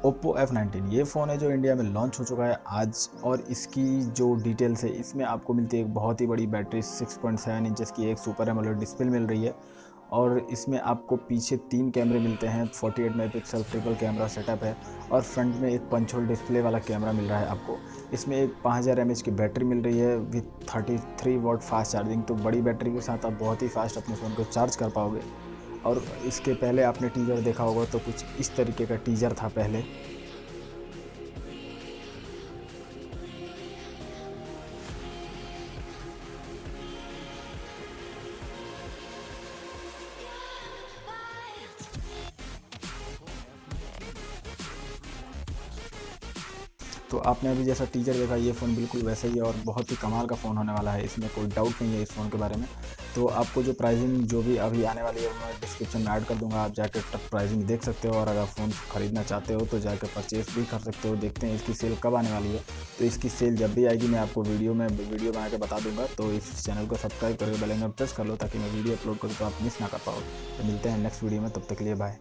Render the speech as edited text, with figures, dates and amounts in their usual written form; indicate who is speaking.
Speaker 1: OPPO F19 ये phone है जो इंडिया में लॉन्च हो चुका है आज, और इसकी जो डिटेल्स है इसमें आपको मिलती है एक बहुत ही बड़ी बैटरी 6.7 इंचेस की एक सुपर एमोलेड डिस्प्ले मिल रही है। और इसमें आपको पीछे 3 कैमरे मिलते हैं, 48 मेगापिक्सल ट्रिपल कैमरा सेटअप है, और फ्रंट में एक पंच होल डिस्प्ले वाला कैमरा मिल रहा है आपको। इसमें एक 5000 mAh की बैटरी मिल रही है विथ 33 वाट फास्ट चार्जिंग, तो बड़ी बैटरी के साथ आप बहुत ही फास्ट अपने फ़ोन को चार्ज कर पाओगे। और इसके पहले आपने टीज़र देखा होगा तो कुछ इस तरीके का टीज़र था पहले। तो आपने अभी जैसा टीज़र देखा, ये फ़ोन बिल्कुल वैसा ही है और बहुत ही कमाल का फ़ोन होने वाला है, इसमें कोई डाउट नहीं है इस फ़ोन के बारे में। तो आपको जो प्राइसिंग जो भी अभी आने वाली है मैं डिस्क्रिप्शन में ऐड कर दूंगा, आप जाकर तक प्राइसिंग देख सकते हो, और अगर फ़ोन ख़रीदना चाहते हो तो जाकर परचेज़ भी कर सकते हो। देखते हैं इसकी सेल कब आने वाली है, तो इसकी सेल जब भी आएगी मैं आपको वीडियो बना के बता दूंगा। तो इस चैनल को सब्सक्राइब करके बेल आइकन प्रेस कर लो ताकि मैं वीडियो अपलोड करूँ तो आप मिस ना कर पाओ। तो मिलते हैं नेक्स्ट वीडियो में, तब तक के लिए बाय।